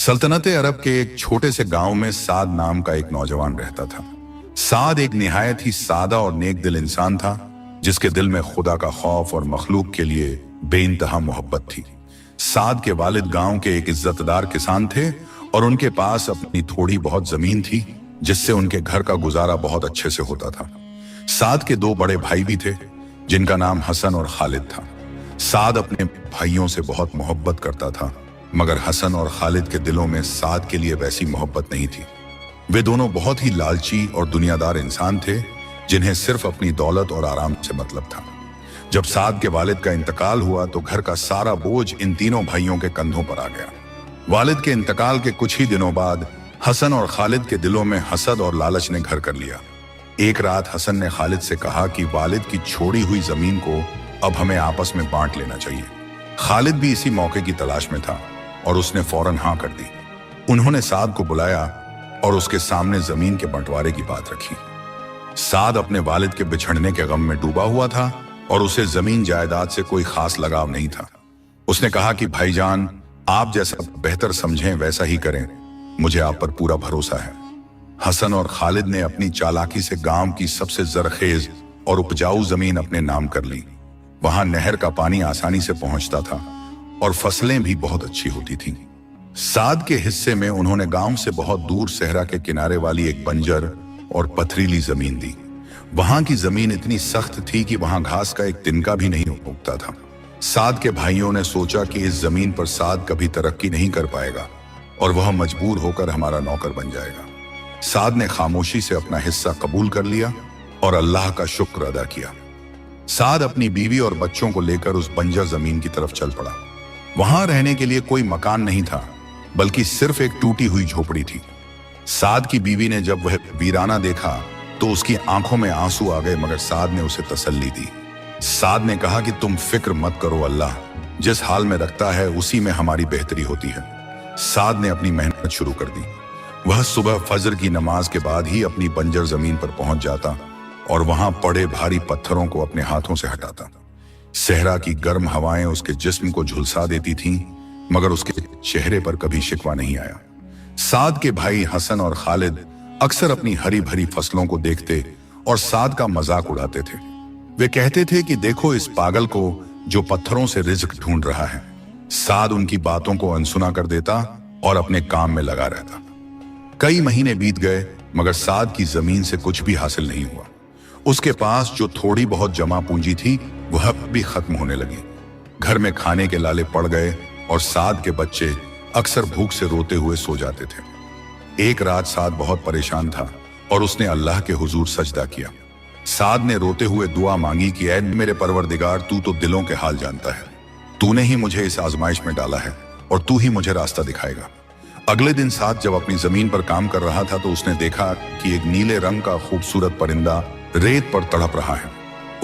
सल्तनत अरब के एक छोटे से गांव में साद नाम का एक नौजवान रहता था। साद एक निहायत ही सादा और नेक दिल इंसान था, जिसके दिल में खुदा का खौफ और मखलूक के लिए बेइंतहा मोहब्बत थी। साद के वालिद गांव के एक इज्जतदार किसान थे और उनके पास अपनी थोड़ी बहुत जमीन थी, जिससे उनके घर का गुजारा बहुत अच्छे से होता था। साद के दो बड़े भाई भी थे, जिनका नाम हसन और खालिद था। साद अपने भाइयों से बहुत मोहब्बत करता था, मगर हसन और खालिद के दिलों में साद के लिए वैसी मोहब्बत नहीं थी। वे दोनों बहुत ही लालची और दुनियादार इंसान थे, जिन्हें सिर्फ अपनी दौलत और आराम से मतलब था। जब साद के वालिद का इंतकाल हुआ तो घर का सारा बोझ इन तीनों भाइयों के कंधों पर आ गया। वालिद के इंतकाल के कुछ ही दिनों बाद हसन और खालिद के दिलों में हसद और लालच ने घर कर लिया। एक रात हसन ने खालिद से कहा कि वालिद की छोड़ी हुई जमीन को अब हमें आपस में बांट लेना चाहिए। खालिद भी इसी मौके की तलाश में था और उसने फौरन हाँ कर दी। उन्होंने साद को बुलाया और उसके सामने जमीन के बंटवारे की बात रखी। साद अपने वालिद के बिछड़ने के गम में डूबा हुआ था और उसे जमीन जायदाद से कोई खास लगाव नहीं था। उसने कहा कि भाईजान, आप जैसा बेहतर समझें वैसा ही करें, मुझे आप पर पूरा भरोसा है। हसन और खालिद ने अपनी चालाकी से गांव की सबसे जरखेज और उपजाऊ जमीन अपने नाम कर ली। वहां नहर का पानी आसानी से पहुंचता था और फसलें भी बहुत अच्छी होती थीं। साद के हिस्से में उन्होंने गांव से बहुत दूर सहरा के किनारे वाली एक बंजर और पथरीली जमीन दी। वहां की जमीन इतनी सख्त थी कि वहां घास का एक तिनका भी नहीं उगता था। साद के भाइयों ने सोचा कि इस जमीन पर साद कभी तरक्की नहीं कर पाएगा और वह मजबूर होकर हमारा नौकर बन जाएगा। साद ने खामोशी से अपना हिस्सा कबूल कर लिया और अल्लाह का शुक्र अदा किया। साद अपनी बीवी और बच्चों को लेकर उस बंजर जमीन की तरफ चल पड़ा। वहां रहने के लिए कोई मकान नहीं था, बल्कि सिर्फ एक टूटी हुई झोपड़ी थी। साद की बीवी ने जब वह वीराना देखा तो उसकी आंखों में आंसू आ गए, मगर साद ने उसे तसल्ली दी। साद ने कहा कि तुम फिक्र मत करो, अल्लाह जिस हाल में रखता है उसी में हमारी बेहतरी होती है। साद ने अपनी मेहनत शुरू कर दी। वह सुबह फजर की नमाज के बाद ही अपनी बंजर जमीन पर पहुंच जाता और वहां पड़े भारी पत्थरों को अपने हाथों से हटाता। सहरा की गर्म हवाएं उसके जिस्म को झुलसा देती थीं, मगर उसके चेहरे पर कभी शिकवा नहीं आया। साद के भाई हसन और खालिद अक्सर अपनी हरी भरी फसलों को देखते और साद का मजाक उड़ाते थे। वे कहते थे कि देखो इस पागल को जो पत्थरों से रिज्क ढूंढ रहा है। साद उनकी बातों को अनसुना कर देता और अपने काम में लगा रहता। कई महीने बीत गए, मगर साद की जमीन से कुछ भी हासिल नहीं हुआ। उसके पास जो थोड़ी बहुत जमा पूंजी थी वह भी खत्म होने लगी। घर में खाने के लाले पड़ गए और साद के बच्चे अक्सर भूख से रोते हुए सो जाते थे। एक रात साद बहुत परेशान था और उसने अल्लाह के हुजूर सजदा किया। साद ने रोते हुए दुआ मांगी कि ऐ मेरे परवरदिगार, तू तो दिलों के हाल जानता है। तूने ही मुझे इस आजमाइश में डाला है और तू ही मुझे रास्ता दिखाएगा। अगले दिन साद जब अपनी जमीन पर काम कर रहा था तो उसने देखा कि एक नीले रंग का खूबसूरत परिंदा रेत पर तड़प रहा है।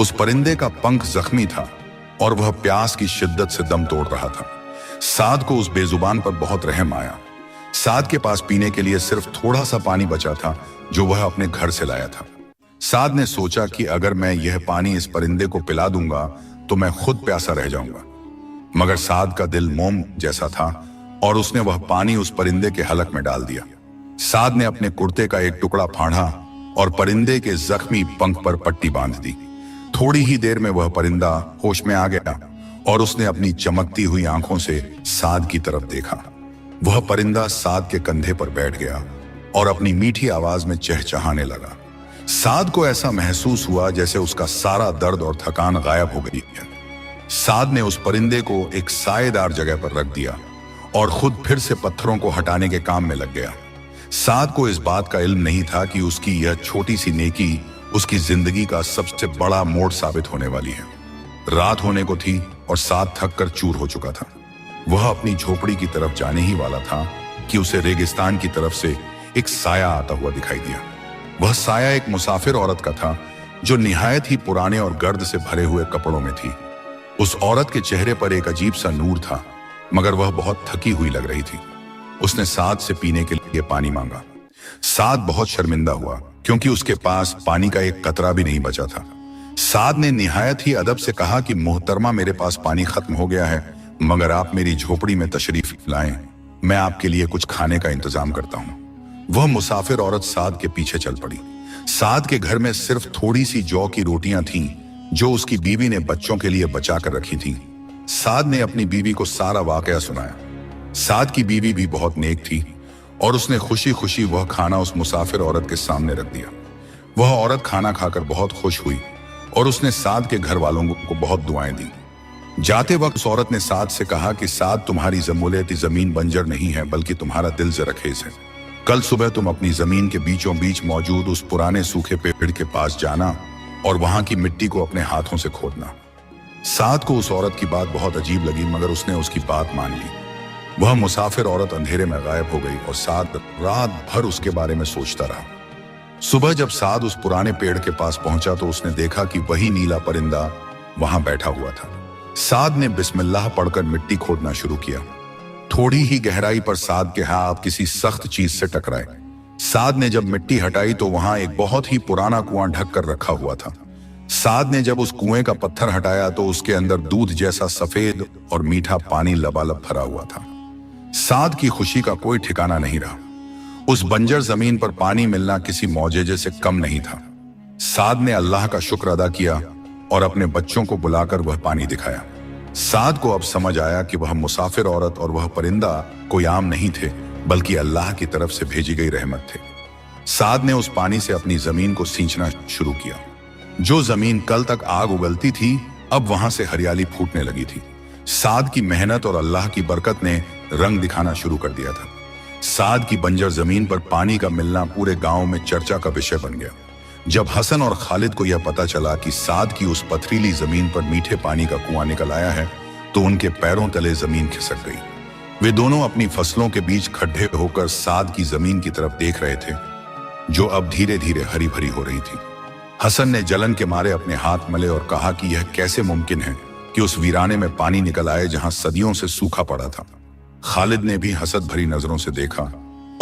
उस परिंदे का पंख जख्मी था और वह प्यास की शिद्दत से दम तोड़ रहा था। साद को उस बेजुबान पर बहुत रहम आया। साद के पास पीने के लिए सिर्फ थोड़ा सा पानी बचा था, जो वह अपने घर से लाया था। साद ने सोचा कि अगर मैं यह पानी इस परिंदे को पिला दूंगा तो मैं खुद प्यासा रह जाऊंगा। मगर साद का दिल मोम जैसा था और उसने वह पानी उस परिंदे के हलक में डाल दिया। साद ने अपने कुर्ते का एक टुकड़ा फाड़ा और परिंदे के जख्मी पंख पर पट्टी बांध दी। थोड़ी ही देर में वह परिंदा होश में आ गया और उसने अपनी चमकती हुई आंखों से साद की तरफ देखा। वह परिंदा साद के कंधे पर बैठ गया और अपनी मीठी आवाज में चहचहाने लगा। साद को ऐसा महसूस हुआ जैसे उसका सारा दर्द और थकान गायब हो गई है। साद ने उस परिंदे को एक सायेदार जगह पर रख दिया और खुद फिर से पत्थरों को हटाने के काम में लग गया। साद को इस बात का इल्म नहीं था कि उसकी यह छोटी सी नेकी उसकी जिंदगी का सबसे बड़ा मोड़ साबित होने वाली है। रात होने को थी और साद थक कर चूर हो चुका था। वह अपनी झोपड़ी की तरफ जाने ही वाला था कि उसे रेगिस्तान की तरफ से एक साया आता हुआ दिखाई दिया। वह साया एक मुसाफिर औरत का था, जो निहायत ही पुराने और गर्द से भरे हुए कपड़ों में थी। उस औरत के चेहरे पर एक अजीब सा नूर था, मगर वह बहुत थकी हुई लग रही थी। उसने साद से पीने के लिए पानी मांगा। साद बहुत शर्मिंदा हुआ, क्योंकि उसके पास पानी का एक कतरा भी नहीं बचा था। साद ने निहायत ही अदब से कहा कि मोहतरमा, मेरे पास पानी खत्म हो गया है, मगर आप मेरी झोपड़ी में तशरीफ लाएं। मैं आपके लिए कुछ खाने का इंतजाम करता हूं। वह मुसाफिर औरत साद के पीछे चल पड़ी। साद के घर में सिर्फ थोड़ी सी जौ की रोटियां थीं जो उसकी बीवी ने बच्चों के लिए बचा कर रखी थीं। साद ने अपनी बीवी को सारा वाकया सुनाया। साद की बीवी भी बहुत नेक थी और उसने खुशी खुशी वह खाना उस मुसाफिर औरत के सामने रख दिया। वह औरत खाना खाकर बहुत खुश हुई और उसने साद के घर वालों को बहुत दुआएं दी। जाते वक्त उस औरत ने साद से कहा कि साद, तुम्हारी जमूलियती जमीन बंजर नहीं है बल्कि तुम्हारा दिल जरखेज है। कल सुबह तुम अपनी जमीन के बीचों बीच मौजूद उस पुराने सूखे पेड़ के पास जाना और वहां की मिट्टी को अपने हाथों से खोदना। साद को उस औरत की बात बहुत अजीब लगी, मगर उसने उसकी बात मान ली। वह मुसाफिर औरत अंधेरे में गायब हो गई और साद रात भर उसके बारे में सोचता रहा। सुबह जब साद उस पुराने पेड़ के पास पहुंचा तो उसने देखा कि वही नीला परिंदा वहां बैठा हुआ था। साद ने बिस्मिल्लाह पढ़कर मिट्टी खोदना शुरू किया। थोड़ी ही गहराई पर साद के हाथ किसी सख्त चीज से टकराए। साद ने जब मिट्टी हटाई तो वहां एक बहुत ही पुराना कुआं ढक कर रखा हुआ था। साद ने जब उस कुएं का पत्थर हटाया तो उसके अंदर दूध जैसा सफेद और मीठा पानी लबालब भरा हुआ था। साद की खुशी का कोई ठिकाना नहीं रहा। उस बंजर जमीन पर पानी मिलना किसी मौजज़े से कम नहीं था। साद ने अल्लाह का शुक्र अदा किया और अपने बच्चों को बुलाकर वह पानी दिखाया। साद को अब समझ आया कि वह मुसाफिर औरत और वह परिंदा कोई आम नहीं थे बल्कि अल्लाह की तरफ से भेजी गई रहमत थे। साद ने उस पानी से अपनी जमीन को सींचना शुरू किया। जो जमीन कल तक आग उगलती थी अब वहां से हरियाली फूटने लगी थी। साद की मेहनत और अल्लाह की बरकत ने रंग दिखाना शुरू कर दिया था। साद की बंजर जमीन पर पानी का मिलना पूरे गांव में चर्चा का विषय बन गया। जब हसन और खालिद को यह पता चला कि साद की उस पथरीली जमीन पर मीठे पानी का कुआं निकल आया है तो उनके पैरों तले जमीन खिसक गई। वे दोनों अपनी फसलों के बीच खड्डे होकर साद की जमीन की तरफ देख रहे थे जो अब धीरे धीरे हरी भरी हो रही थी। हसन ने जलन के मारे अपने हाथ मले और कहा कि यह कैसे मुमकिन है कि उस वीराने में पानी निकल आए जहां सदियों से सूखा पड़ा था। खालिद ने भी हसद भरी नजरों से देखा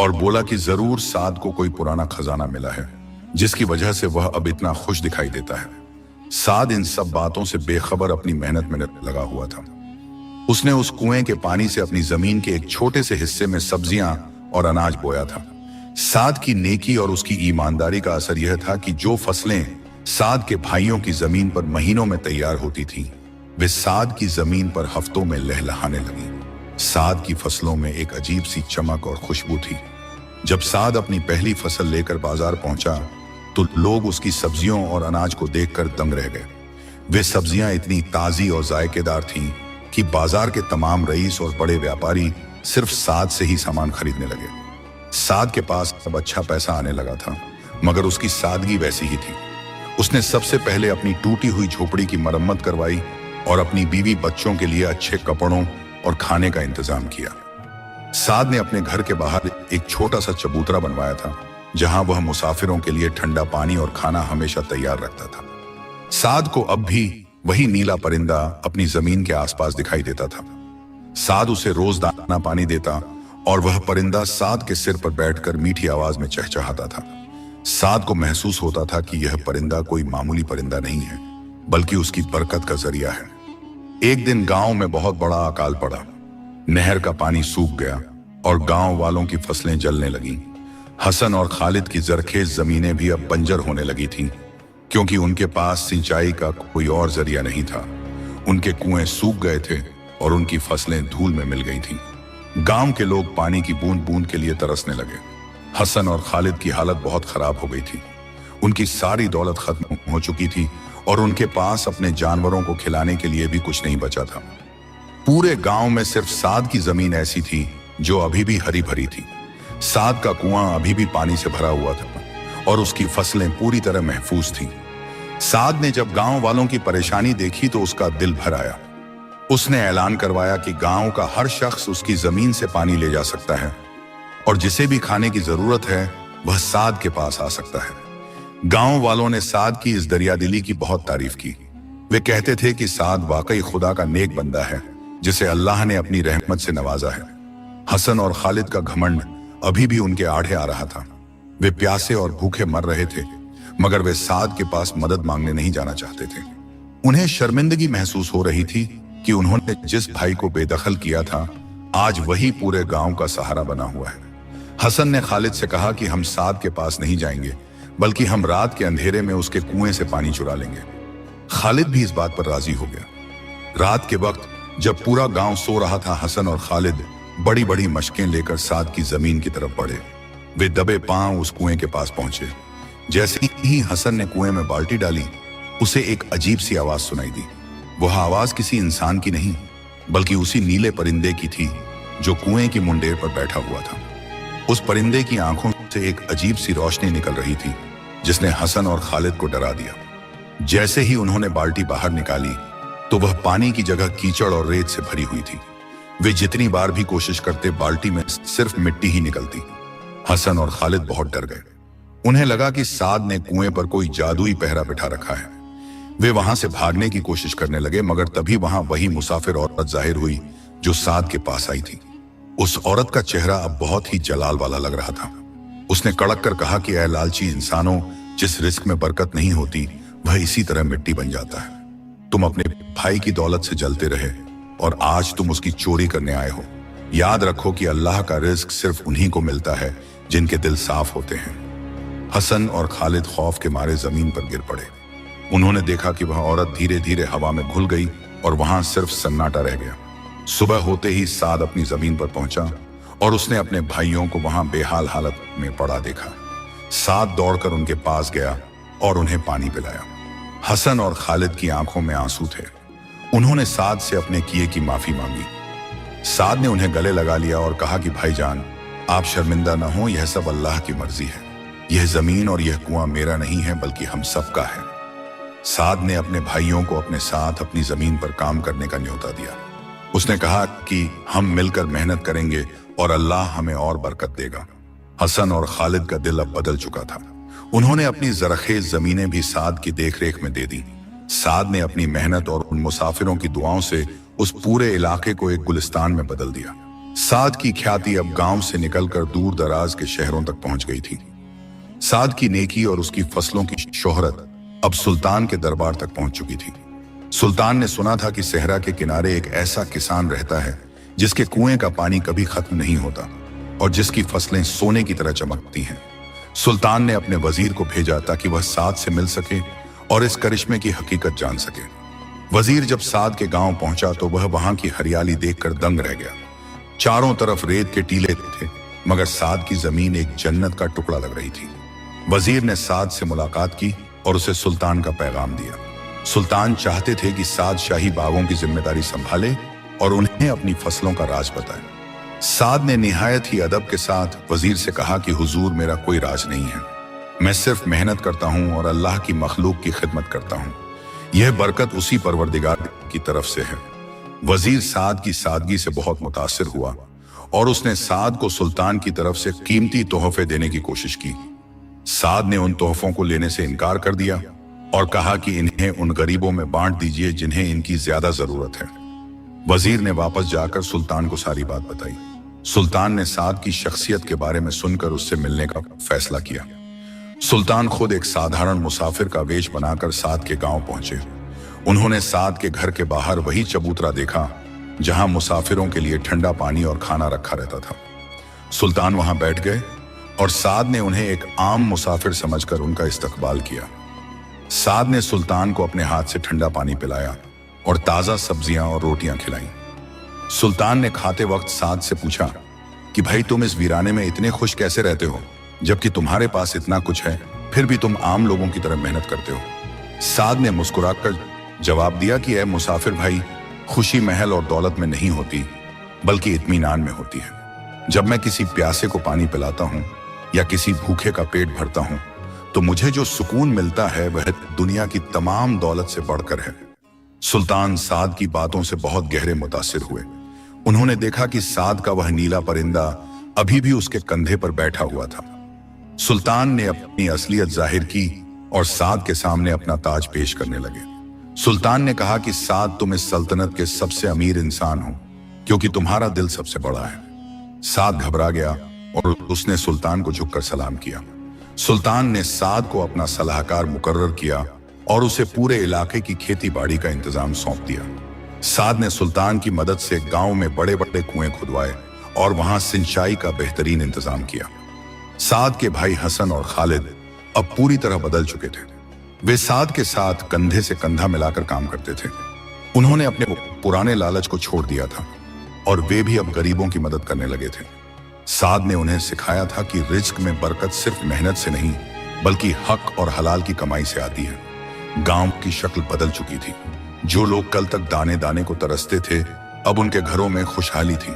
और बोला कि जरूर साद को कोई पुराना खजाना मिला है जिसकी वजह से वह अब इतना खुश दिखाई देता है। साद इन सब बातों से बेखबर अपनी मेहनत में लगा हुआ था। उसने उस कुएं के पानी से अपनी जमीन के एक छोटे से हिस्से में सब्जियां और अनाज बोया था। साद की नेकी और उसकी ईमानदारी का असर यह था कि जो फसलें साद के भाइयों की जमीन पर महीनों में तैयार होती थीं, वे साद की जमीन पर हफ्तों में लहलहाने लगी। साद की फसलों में एक अजीब सी चमक और खुशबू थी। जब साद अपनी पहली फसल लेकर बाजार पहुंचा तो लोग उसकी सब्जियों और अनाज को देखकर दंग रह गए। वे सब्जियां इतनी ताजी और जायकेदार थीं कि बाजार के तमाम रईस और बड़े व्यापारी सिर्फ साद से ही सामान खरीदने लगे। साद के पास अब अच्छा पैसा आने लगा था, मगर उसकी सादगी वैसी ही थी। उसने सबसे पहले अपनी टूटी हुई झोपड़ी की मरम्मत करवाई और अपनी बीवी बच्चों के लिए अच्छे कपड़ों और खाने का इंतजाम किया। साद ने अपने घर के बाहर एक छोटा सा चबूतरा बनवाया था जहां वह मुसाफिरों के लिए ठंडा पानी और खाना हमेशा तैयार रखता था। साद को अब भी वही नीला परिंदा अपनी जमीन के आसपास दिखाई देता था। साद उसे रोज दाना पानी देता और वह परिंदा साद के सिर पर बैठकर मीठी आवाज में चहचहाता था। साद को महसूस होता था कि यह परिंदा कोई मामूली परिंदा नहीं है बल्कि उसकी बरकत का जरिया है। एक दिन गांव में बहुत बड़ा अकाल पड़ा। नहर का पानी सूख गया और गांव वालों की फसलें जलने लगीं। हसन और खालिद की जरखेज जमीनें भी अब बंजर होने लगी थीं क्योंकि उनके पास सिंचाई का कोई और जरिया नहीं था। उनके कुएं सूख गए थे और उनकी फसलें धूल में मिल गई थीं। गांव के लोग पानी की बूंद बूंद के लिए तरसने लगे। हसन और खालिद की हालत बहुत खराब हो गई थी। उनकी सारी दौलत खत्म हो चुकी थी और उनके पास अपने जानवरों को खिलाने के लिए भी कुछ नहीं बचा था। पूरे गांव में सिर्फ साद की जमीन ऐसी थी जो अभी भी हरी भरी थी। साद का कुआं अभी भी पानी से भरा हुआ था और उसकी फसलें पूरी तरह महफूज थीं। साद ने जब गांव वालों की परेशानी देखी तो उसका दिल भर आया। उसने ऐलान करवाया कि गांव का हर शख्स उसकी जमीन से पानी ले जा सकता है और जिसे भी खाने की जरूरत है वह साद के पास आ सकता है। गांव वालों ने साद की इस दरियादिली की बहुत तारीफ की। वे कहते थे कि साद वाकई खुदा का नेक बंदा है जिसे अल्लाह ने अपनी रहमत से नवाजा है। हसन और खालिद का घमंड अभी भी उनके आड़े आ रहा था। वे प्यासे और भूखे मर रहे थे मगर वे साद के पास मदद मांगने नहीं जाना चाहते थे। उन्हें शर्मिंदगी महसूस हो रही थी कि उन्होंने जिस भाई को बेदखल किया था आज वही पूरे गांव का सहारा बना हुआ है। हसन ने खालिद से कहा कि हम साद के पास नहीं जाएंगे, बल्कि हम रात के अंधेरे में उसके कुएं से पानी चुरा लेंगे। खालिद भी इस बात पर राजी हो गया। रात के वक्त जब पूरा गांव सो रहा था, हसन और खालिद बड़ी बड़ी मशकें लेकर साद की जमीन की तरफ बढ़े। वे दबे पांव उस कुएं के पास पहुंचे। जैसे ही हसन ने कुएं में बाल्टी डाली, उसे एक अजीब सी आवाज सुनाई दी। वह आवाज किसी इंसान की नहीं, बल्कि उसी नीले परिंदे की थी जो कुएं की मुंडेर पर बैठा हुआ था। उस परिंदे की आंखों से एक अजीब सी रोशनी निकल रही थी, जिसने हसन और खालिद को डरा दिया। जैसे ही उन्होंने बाल्टी बाहर निकाली, तो वह पानी की जगह कीचड़ और रेत से भरी हुई थी। वे जितनी बार भी कोशिश करते, बाल्टी में सिर्फ मिट्टी ही निकलती। हसन और खालिद बहुत डर गए। उन्हें लगा कि साद ने कुएं पर कोई जादुई पहरा बिठा रखा है। वे वहां से भागने की कोशिश करने लगे, मगर तभी वहां वही मुसाफिर औरत जाहिर हुई जो साद के पास आई थी। उस औरत का चेहरा अब बहुत ही जलाल वाला लग रहा था। उसने कड़क कर कहा कि ऐ लालची इंसानों, जिस रिस्क में बरकत नहीं होती, वह इसी तरह मिट्टी बन जाता है। तुम अपने भाई की दौलत से जलते रहे और आज तुम उसकी चोरी करने आए हो। याद रखो कि अल्लाह का रिस्क सिर्फ उन्हीं को मिलता है जिनके दिल साफ होते हैं। हसन और खालिद खौफ के मारे जमीन पर गिर पड़े। उन्होंने देखा कि वह औरत धीरे धीरे हवा में घुल गई और वहां सिर्फ सन्नाटा रह गया। सुबह होते ही साद अपनी जमीन पर पहुंचा और उसने अपने भाइयों को वहां बेहाल हालत में पड़ा देखा। साद दौड़कर उनके पास गया और उन्हें पानी पिलाया। हसन और खालिद की आंखों में आंसू थे। उन्होंने साद से अपने किए की माफी मांगी। साद ने उन्हें गले लगा लिया और कहा कि भाईजान, आप शर्मिंदा न हो, यह सब अल्लाह की मर्जी है। यह जमीन और यह कुआं मेरा नहीं है, बल्कि हम सबका है। साद ने अपने भाइयों को अपने साथ अपनी जमीन पर काम करने का न्योता दिया। उसने कहा कि हम मिलकर मेहनत करेंगे और अल्लाह हमें और बरकत देगा। हसन और खालिद का दिल अब बदल चुका था। उन्होंने अपनी जरखेज जमीनें भी साद की देखरेख में दे दी। साद ने अपनी मेहनत और उन मुसाफिरों की दुआओं से उस पूरे इलाके को एक गुलिस्तान में बदल दिया। साद की ख्याति अब गांव से निकलकर दूर दराज के शहरों तक पहुंच गई थी। साद की नेकी और उसकी फसलों की शोहरत अब सुल्तान के दरबार तक पहुंच चुकी थी। सुल्तान ने सुना था कि सहरा के किनारे एक ऐसा किसान रहता है जिसके कुएं का पानी कभी खत्म नहीं होता और जिसकी फसलें सोने की तरह चमकती हैं। सुल्तान ने अपने वजीर को भेजा ताकि वह साद से मिल सके और इस करिश्मे की हकीकत जान सके। वजीर जब साद के गांव पहुंचा तो वह वहां की हरियाली देखकर दंग रह गया। चारों तरफ रेत के टीले थे, मगर साद की जमीन एक जन्नत का टुकड़ा लग रही थी। वजीर ने साद से मुलाकात की और उसे सुल्तान का पैगाम दिया। सुल्तान चाहते थे कि साद शाही बागों की जिम्मेदारी संभाले और उन्हें अपनी फसलों का राज बताए। साद ने निहायत ही अदब के साथ वजीर से कहा कि हुजूर, मेरा कोई राज नहीं है। मैं सिर्फ मेहनत करता हूं और अल्लाह की मखलूक की खिदमत करता हूं। यह बरकत उसी परवरदिगार की तरफ से है। वजीर साद की सादगी से बहुत मुतासिर हुआ और उसने साद को सुल्तान की तरफ से कीमती तोहफे देने की कोशिश की। साद ने उन तोहफों को लेने से इनकार कर दिया और कहा कि इन्हें उन गरीबों में बांट दीजिए जिन्हें इनकी ज्यादा जरूरत है। वजीर ने वापस जाकर सुल्तान को सारी बात बताई। सुल्तान ने साद की शख्सियत के बारे में सुनकर उससे मिलने का फैसला किया। सुल्तान खुद एक साधारण मुसाफिर का वेश बनाकर साद के गांव पहुंचे। उन्होंने साद के घर के बाहर वही चबूतरा देखा जहां मुसाफिरों के लिए ठंडा पानी और खाना रखा रहता था। सुल्तान वहां बैठ गए और साद ने उन्हें एक आम मुसाफिर समझकर उनका इस्तकबाल किया। साद ने सुल्तान को अपने हाथ से ठंडा पानी पिलाया और ताजा सब्जियां और रोटियां खिलाईं। सुल्तान ने खाते वक्त साद से पूछा कि भाई, तुम इस वीराने में इतने खुश कैसे रहते हो, जबकि तुम्हारे पास इतना कुछ है, फिर भी तुम आम लोगों की तरह मेहनत करते हो। साद ने मुस्कुराकर जवाब दिया कि ऐ मुसाफिर भाई, खुशी महल और दौलत में नहीं होती, बल्कि इत्मीनान में होती है। जब मैं किसी प्यासे को पानी पिलाता हूं या किसी भूखे का पेट भरता हूं, तो मुझे जो सुकून मिलता है वह दुनिया की तमाम दौलत से बढ़कर है। सुल्तान साद की बातों से बहुत गहरे मुतासिर हुए। उन्होंने देखा कि साद का वह नीला परिंदा अभी भी उसके कंधे पर बैठा हुआ था। सुल्तान ने अपनी असलियत जाहिर की और साद के सामने अपना ताज पेश करने लगे। सुल्तान ने कहा कि साद, तुम इस सल्तनत के सबसे अमीर इंसान हो क्योंकि तुम्हारा दिल सबसे बड़ा है। साद घबरा गया और उसने सुल्तान को झुककर सलाम किया। सुल्तान ने साद को अपना सलाहकार मुकर्रर किया और उसे पूरे इलाके की खेती बाड़ी का इंतजाम सौंप दिया। साद ने सुल्तान की मदद से गांव में बड़े बड़े कुएं खुदवाए और वहां सिंचाई का बेहतरीन इंतजाम किया। साद के भाई हसन और खालिद अब पूरी तरह बदल चुके थे। वे साद के साथ कंधे से कंधा मिलाकर काम करते थे। उन्होंने अपने पुराने लालच को छोड़ दिया था और वे भी अब गरीबों की मदद करने लगे थे। साद ने उन्हें सिखाया था कि रिज्क में बरकत सिर्फ मेहनत से नहीं बल्कि हक और हलाल की कमाई से आती है। गांव की शक्ल बदल चुकी थी। जो लोग कल तक दाने दाने को तरसते थे, अब उनके घरों में खुशहाली थी।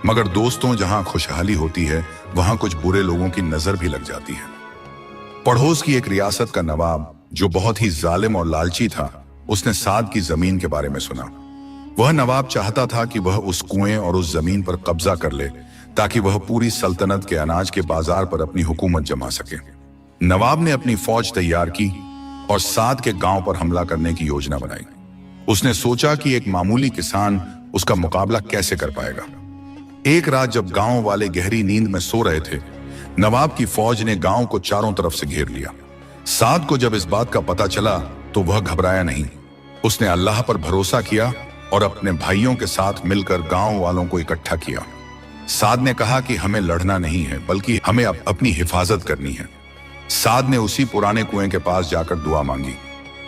मगर दोस्तों, जहां खुशहाली होती है वहां कुछ बुरे लोगों की नजर भी लग जाती है। पड़ोस की एक रियासत का नवाब, जो बहुत ही जालिम और लालची था, उसने साद की जमीन के बारे में सुना। वह नवाब चाहता था कि वह उस कुएं और उस जमीन पर कब्जा कर ले ताकि वह पूरी सल्तनत के अनाज के बाजार पर अपनी हुकूमत जमा सके। नवाब ने अपनी फौज तैयार की और साद के गांव पर हमला करने की योजना बनाई। उसने सोचा कि एक मामूली किसान उसका मुकाबला कैसे कर पाएगा। एक रात जब गांव वाले गहरी नींद में सो रहे थे, नवाब की फौज ने गांव को चारों तरफ से घेर लिया। साद को जब इस बात का पता चला तो वह घबराया नहीं। उसने अल्लाह पर भरोसा किया और अपने भाइयों के साथ मिलकर गांव वालों को इकट्ठा किया। साद ने कहा कि हमें लड़ना नहीं है बल्कि हमें अपनी हिफाजत करनी है। साद ने उसी पुराने कुएं के पास जाकर दुआ मांगी।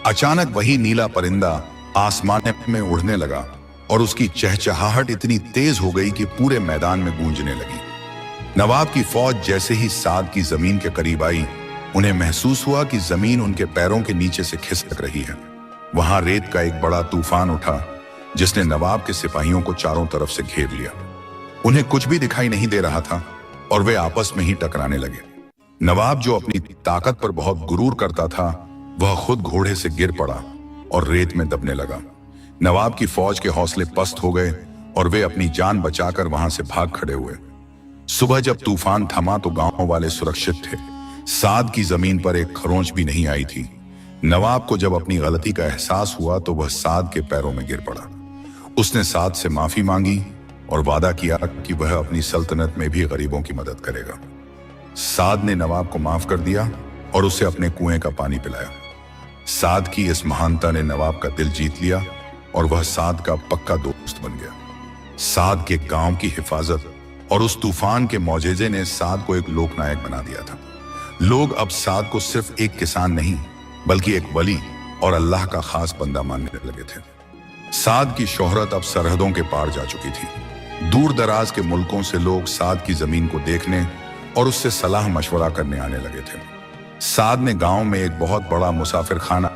अचानक वही नीला परिंदा आसमान में उड़ने लगा और उसकी चहचहाहट इतनी तेज हो गई कि पूरे मैदान में गूंजने लगी। नवाब की फौज जैसे ही साद की जमीन के करीब आई, उन्हें महसूस हुआ कि जमीन उनके पैरों के नीचे से खिसक रही है। वहां रेत का एक बड़ा तूफान उठा जिसने नवाब के सिपाहियों को चारों तरफ से घेर लिया। उन्हें कुछ भी दिखाई नहीं दे रहा था और वे आपस में ही टकराने लगे। नवाब, जो अपनी ताकत पर बहुत गुरूर करता था, वह खुद घोड़े से गिर पड़ा और रेत में दबने लगा। नवाब की फौज के हौसले पस्त हो गए और वे अपनी जान बचाकर वहां से भाग खड़े हुए। सुबह जब तूफान थमा तो गांव वाले सुरक्षित थे। साद की जमीन पर एक खरोंच भी नहीं आई थी। नवाब को जब अपनी गलती का एहसास हुआ तो वह साद के पैरों में गिर पड़ा। उसने साद से माफी मांगी और वादा किया कि वह अपनी सल्तनत में भी गरीबों की मदद करेगा। साद ने नवाब को माफ कर दिया और उसे अपने कुएं का पानी पिलाया। साद की इस महानता ने नवाब का दिल जीत लिया और वह साद का पक्का दोस्त बन गया। साद के गांव की हिफाजत और उस तूफान के मौजेजे ने साद को एक लोकनायक बना दिया था। लोग अब साद को सिर्फ एक किसान नहीं बल्कि एक वली और अल्लाह का खास बंदा मानने लगे थे। साद की शोहरत अब सरहदों के पार जा चुकी थी। दूर दराज के मुल्कों से लोग साद की जमीन को देखने और उससे सलाह मशवरा करने आने लगे थे। साद ने गांव में एक बहुत बड़ा मुसाफिर खाना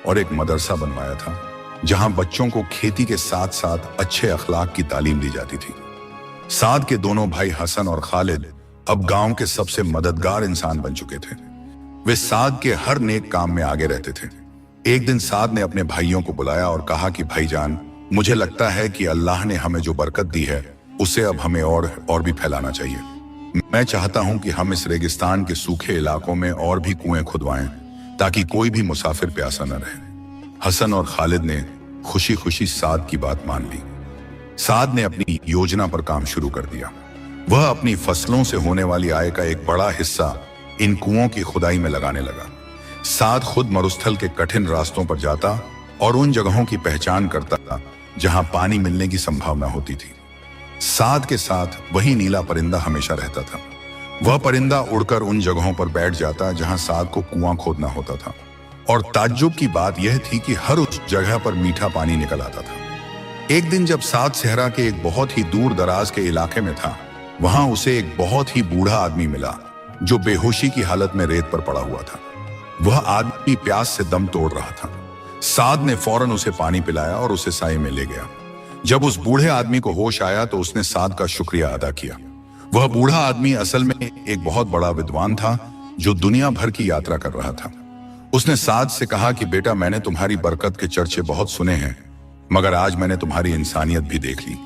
और एक मदरसा बनवाया था, जहां बच्चों को खेती के साथ साथ अच्छे अखलाक की तालीम दी जाती थी। साद के दोनों भाई हसन और खालिद अब गांव के सबसे मददगार इंसान बन चुके थे। वे साद के हर नेक काम में आगे रहते थे। एक दिन साद ने अपने भाइयों को बुलाया और कहा कि भाईजान, मुझे लगता है कि अल्लाह ने हमें जो बरकत दी है उसे अब हमें और भी फैलाना चाहिए। मैं चाहता हूं कि हम इस रेगिस्तान के सूखे इलाकों में और भी कुएं खुदवाएं ताकि कोई भी मुसाफिर प्यासा न रहे। हसन और खालिद ने खुशी खुशी साद की बात मान ली। साद ने अपनी योजना पर काम शुरू कर दिया। वह अपनी फसलों से होने वाली आय का एक बड़ा हिस्सा इन कुओं की खुदाई में लगाने लगा। साद खुद मरुस्थल के कठिन रास्तों पर जाता और उन जगहों की पहचान करता जहां पानी मिलने की संभावना होती थी। साद के साथ वही नीला परिंदा हमेशा रहता था। वह परिंदा उड़कर उन जगहों पर बैठ जाता जहां साद को कुआं खोदना होता था, और ताज्जुब की बात यह थी कि हर उस जगह पर मीठा पानी निकल आता था। एक दिन जब साद सहरा के एक बहुत ही दूर दराज के इलाके में था, वहां उसे एक बहुत ही बूढ़ा आदमी मिला जो बेहोशी की हालत में रेत पर पड़ा हुआ था। वह आदमी प्यास से दम तोड़ रहा था। साद ने फौरन उसे पानी पिलाया और उसे साए में ले गया। जब उस बूढ़े आदमी को होश आया तो उसने साद का शुक्रिया अदा किया। वह बूढ़ा आदमी असल में एक बहुत बड़ा विद्वान था जो दुनिया भर की यात्रा कर रहा था। उसने साद से कहा कि बेटा, मैंने तुम्हारी बरकत के चर्चे बहुत सुने हैं, मगर आज मैंने तुम्हारी इंसानियत भी देख ली।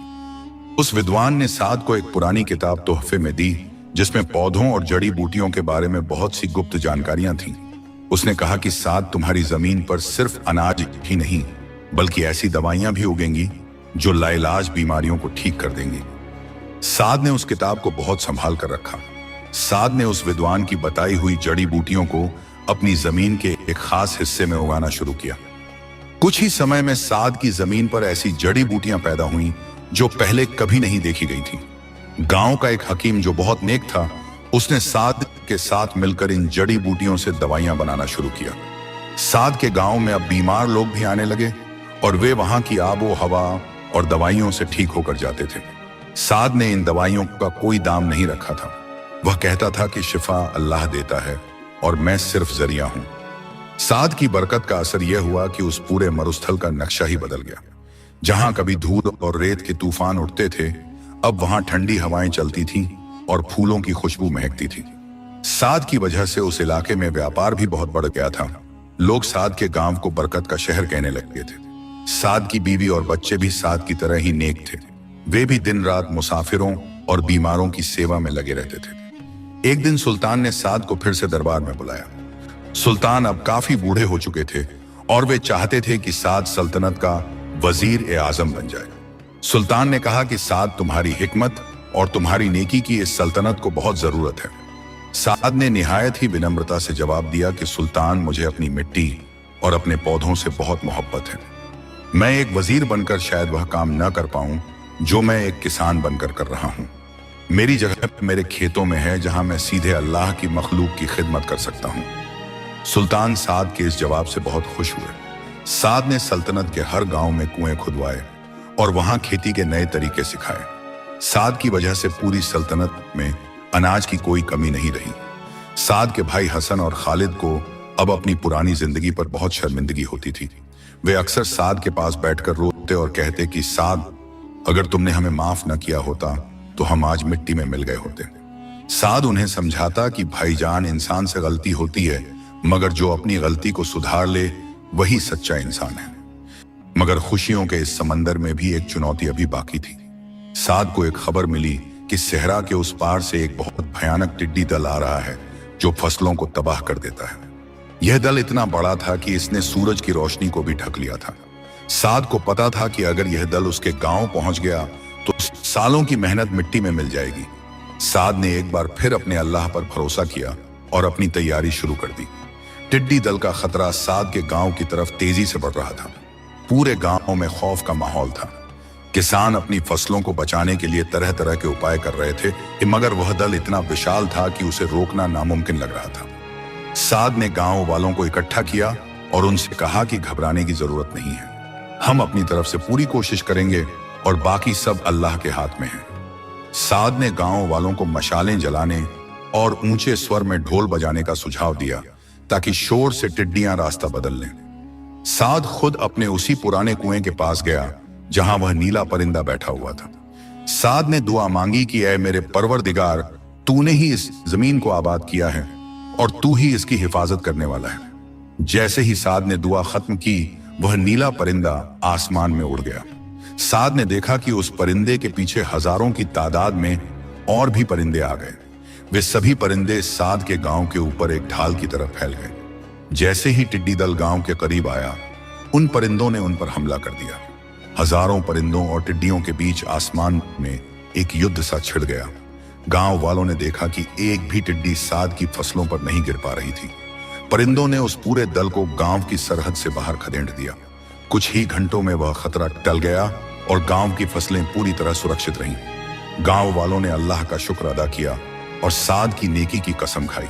उस विद्वान ने साद को एक पुरानी किताब तोहफे में दी जिसमें पौधों और जड़ी बूटियों के बारे में बहुत सी गुप्त जानकारियां थीं। उसने कहा कि साद, तुम्हारी जमीन पर सिर्फ अनाज ही नहीं बल्कि ऐसी दवाइयां भी उगेंगी जो लाइलाज बीमारियों को ठीक कर देंगी। साद ने उस किताब को बहुत संभाल कर रखा। साद ने उस विद्वान की बताई हुई जड़ी बूटियों को अपनी जमीन के एक खास हिस्से में उगाना शुरू किया। कुछ ही समय में साद की जमीन पर ऐसी जड़ी बूटियां पैदा हुईं जो पहले कभी नहीं देखी गई थी। गांव का एक हकीम जो बहुत नेक था, उसने साद के साथ मिलकर इन जड़ी बूटियों से दवाइयां बनाना शुरू किया। साद के गांव में अब बीमार लोग भी आने लगे और वे वहां की आबो हवा और दवाइयों से ठीक होकर जाते थे। साद ने इन दवाइयों का कोई दाम नहीं रखा था। वह कहता था कि शिफा अल्लाह देता है और मैं सिर्फ जरिया हूं। साद की बरकत का असर यह हुआ कि उस पूरे मरुस्थल का नक्शा ही बदल गया। जहां कभी धूल और रेत के तूफान उठते थे, अब वहां ठंडी हवाएं चलती थीं और फूलों की खुशबू महकती थी। साद की वजह से उस इलाके में व्यापार भी बहुत बढ़ गया था। लोग साद के गांव को बरकत का शहर कहने लगे थे। साद की बीवी और बच्चे भी साद की तरह ही नेक थे। वे भी दिन रात मुसाफिरों और बीमारों की सेवा में लगे रहते थे। एक दिन सुल्तान ने साद को फिर से दरबार में बुलाया। सुल्तान अब काफी बूढ़े हो चुके थे और वे चाहते थे कि साद सल्तनत का वजीर ए आजम बन जाए। सुल्तान ने कहा कि साद, तुम्हारी हिकमत और तुम्हारी नेकी की इस सल्तनत को बहुत जरूरत है। साद ने निहायत ही विनम्रता से जवाब दिया कि सुल्तान, मुझे अपनी मिट्टी और अपने पौधों से बहुत मोहब्बत है। मैं एक वजीर बनकर शायद वह काम न कर पाऊं जो मैं एक किसान बनकर कर रहा हूं। मेरी जगह मेरे खेतों में है जहां मैं सीधे अल्लाह की मखलूक की खिदमत कर सकता हूं। सुल्तान साद के इस जवाब से बहुत खुश हुए। साद ने सल्तनत के हर गांव में कुएं खुदवाए और वहां खेती के नए तरीके सिखाए। साद की वजह से पूरी सल्तनत में अनाज की कोई कमी नहीं रही। साद के भाई हसन और खालिद को अब अपनी पुरानी जिंदगी पर बहुत शर्मिंदगी होती थी। वे अक्सर साद के पास बैठकर रोते और कहते कि साद, अगर तुमने हमें माफ न किया होता तो हम आज मिट्टी में मिल गए होते। साद उन्हें समझाता कि भाईजान, इंसान से गलती होती है, मगर जो अपनी गलती को सुधार ले वही सच्चा इंसान है। मगर खुशियों के इस समंदर में भी एक चुनौती अभी बाकी थी। साद को एक खबर मिली कि सहरा के उस पार से एक बहुत भयानक टिड्डी दल आ रहा है जो फसलों को तबाह कर देता है। यह दल इतना बड़ा था कि इसने सूरज की रोशनी को भी ढक लिया था। साद को पता था कि अगर यह दल उसके गांव पहुंच गया तो सालों की मेहनत मिट्टी में मिल जाएगी। साद ने एक बार फिर अपने अल्लाह पर भरोसा किया और अपनी तैयारी शुरू कर दी। टिड्डी दल का खतरा साद के गांव की तरफ तेजी से बढ़ रहा था। पूरे गांव में खौफ का माहौल था। किसान अपनी फसलों को बचाने के लिए तरह तरह के उपाय कर रहे थे, मगर वह दल इतना विशाल था कि उसे रोकना नामुमकिन लग रहा था। साद ने गांव वालों को इकट्ठा किया और उनसे कहा कि घबराने की जरूरत नहीं है, हम अपनी तरफ से पूरी कोशिश करेंगे और बाकी सब अल्लाह के हाथ में है। साद ने गांव वालों को मशालें जलाने और ऊंचे स्वर में ढोल बजाने का सुझाव दिया ताकि शोर से टिड्डियां रास्ता बदल लें। साद खुद अपने उसी पुराने कुएं के पास गया जहां वह नीला परिंदा बैठा हुआ था। साद ने दुआ मांगी कि ऐ मेरे परवरदिगार, तूने ही इस जमीन को आबाद किया है और तू ही इसकी हिफाजत करने वाला है। जैसे ही साद ने दुआ खत्म की, वह नीला परिंदा आसमान में उड़ गया। साद ने देखा कि उस परिंदे के पीछे हजारों की तादाद में और भी परिंदे आ गए। वे सभी परिंदे साद के गांव के ऊपर एक ढाल की तरफ फैल गए। जैसे ही टिड्डी दल गांव के करीब आया, उन परिंदों ने उन पर हमला कर दिया। हजारों परिंदों और टिड्डियों के बीच आसमान में एक युद्ध सा छिड़ गया। गांव वालों ने देखा कि एक भी टिड्डी साद की फसलों पर नहीं गिर पा रही थी। परिंदों ने उस पूरे दल को गांव की सरहद से बाहर खदेड़ दिया। कुछ ही घंटों में वह खतरा टल गया और गांव की फसलें पूरी तरह सुरक्षित रहीं। गांव वालों ने अल्लाह का शुक्र अदा किया और साद की नेकी की कसम खाई।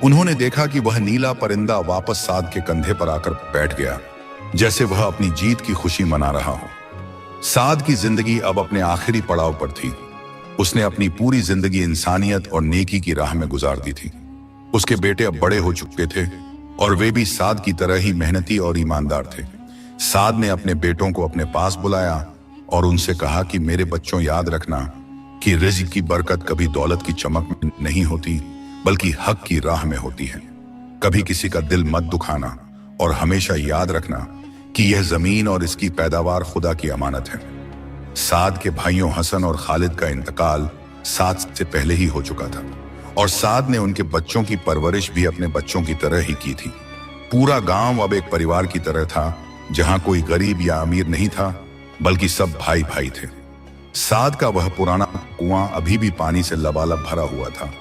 उन्होंने देखा कि वह नीला परिंदा वापस साद के कंधे पर आकर बैठ गया, जैसे वह अपनी जीत की खुशी मना रहा हो। साद की जिंदगी अब अपने आखिरी पड़ाव पर थी। उसने अपनी पूरी जिंदगी इंसानियत और नेकी की राह में गुजार दी थी। उसके बेटे अब बड़े हो चुके थे और वे भी साद की तरह ही मेहनती और ईमानदार थे। साद ने अपने बेटों को अपने पास बुलाया और उनसे कहा कि मेरे बच्चों, याद रखना कि रिज़्क़ की बरकत कभी दौलत की चमक में नहीं होती, बल्कि हक की राह में होती है। कभी किसी का दिल मत दुखाना और हमेशा याद रखना कि यह जमीन और इसकी पैदावार खुदा की अमानत है। साद के भाइयों हसन और खालिद का इंतकाल साद से पहले ही हो चुका था और साद ने उनके बच्चों की परवरिश भी अपने बच्चों की तरह ही की थी। पूरा गांव अब एक परिवार की तरह था, जहां कोई गरीब या अमीर नहीं था, बल्कि सब भाई भाई थे। साद का वह पुराना कुआं अभी भी पानी से लबालब भरा हुआ था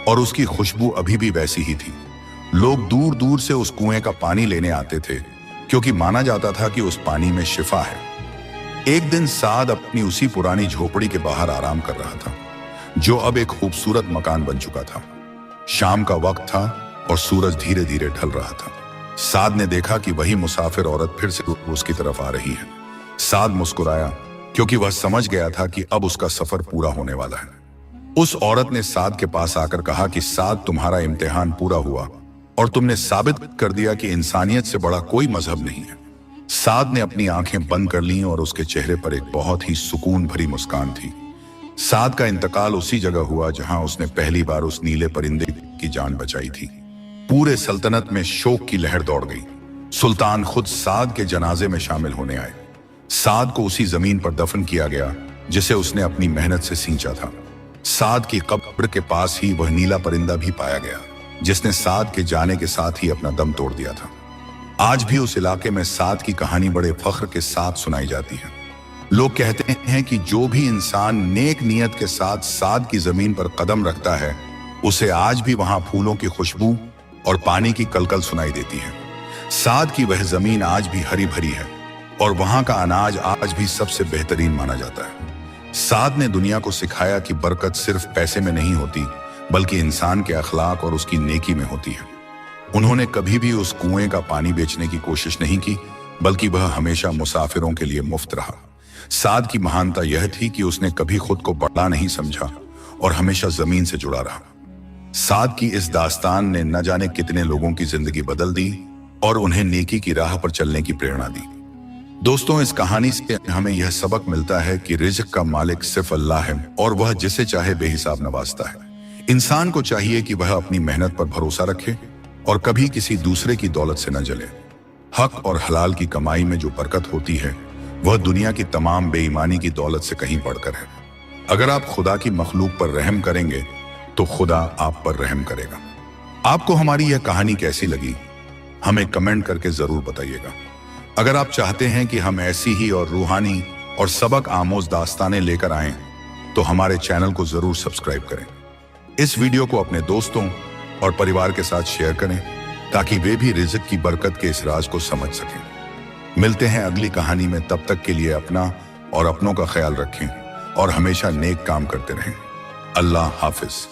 और उसकी खुशबू अभी भी वैसी ही थी। लोग दूर दूर से उस कुएं का पानी लेने आते थे क्योंकि माना जाता था कि उस पानी में शिफा है। एक दिन साद अपनी उसी पुरानी झोपड़ी के बाहर आराम कर रहा था, जो अब एक खूबसूरत मकान बन चुका था। शाम का वक्त था और सूरज धीरे धीरे ढल रहा था। साद ने देखा कि वही मुसाफिर औरत फिर से उसकी तरफ आ रही है। साद मुस्कुराया, क्योंकि वह समझ गया था कि अब उसका सफर पूरा होने वाला है। उस औरत ने साद के पास आकर कहा कि साद, तुम्हारा इम्तिहान पूरा हुआ और तुमने साबित कर दिया कि इंसानियत से बड़ा कोई मजहब नहीं है। साद ने अपनी आंखें बंद कर लीं और उसके चेहरे पर एक बहुत ही सुकून भरी मुस्कान थी। साद का इंतकाल उसी जगह हुआ जहां उसने पहली बार उस नीले परिंदे की जान बचाई थी। पूरे सल्तनत में शोक की लहर दौड़ गई। सुल्तान खुद साद के जनाजे में शामिल होने आए। साद को उसी जमीन पर दफन किया गया जिसे उसने अपनी मेहनत से सींचा था। साद की कब्र के पास ही वह नीला परिंदा भी पाया गया जिसने साद के जाने के साथ ही अपना दम तोड़ दिया था। आज भी उस इलाके में साद की कहानी बड़े फख्र के साथ सुनाई जाती है। लोग कहते हैं कि जो भी इंसान नेक नियत के साथ साद की जमीन पर कदम रखता है, उसे आज भी वहां फूलों की खुशबू और पानी की कलकल सुनाई देती है। साद की वह जमीन आज भी हरी भरी है और वहां का अनाज आज भी सबसे बेहतरीन माना जाता है। साद ने दुनिया को सिखाया कि बरकत सिर्फ पैसे में नहीं होती, बल्कि इंसान के अखलाक और उसकी नेकी में होती है। उन्होंने कभी भी उस कुएं का पानी बेचने की कोशिश नहीं की, बल्कि वह हमेशा मुसाफिरों के लिए मुफ्त रहा। साद की महानता यह थी कि उसने कभी खुद को बड़ा नहीं समझा और हमेशा जमीन से जुड़ा रहा। साद की इस दास्तान ने न जाने कितने लोगों की जिंदगी बदल दी और उन्हें नेकी की राह पर चलने की प्रेरणा दी। दोस्तों, इस कहानी से हमें यह सबक मिलता है कि रिज़्क का मालिक सिर्फ अल्लाह है और वह जिसे चाहे बेहिसाब नवाजता है। इंसान को चाहिए कि वह अपनी मेहनत पर भरोसा रखे और कभी किसी दूसरे की दौलत से न जले। हक और हलाल की कमाई में जो बरकत होती है, वह दुनिया की तमाम बेईमानी की दौलत से कहीं बढ़कर है। अगर आप खुदा की मखलूक पर रहम करेंगे तो खुदा आप पर रहम करेगा। आपको हमारी यह कहानी कैसी लगी, हमें कमेंट करके जरूर बताइएगा। अगर आप चाहते हैं कि हम ऐसी ही और रूहानी और सबक आमोज दास्तानें लेकर आएं, तो हमारे चैनल को जरूर सब्सक्राइब करें। इस वीडियो को अपने दोस्तों और परिवार के साथ शेयर करें ताकि वे भी रिज़्क की बरकत के इस राज को समझ सकें। मिलते हैं अगली कहानी में, तब तक के लिए अपना और अपनों का ख्याल रखें और हमेशा नेक काम करते रहें। अल्लाह हाफिज।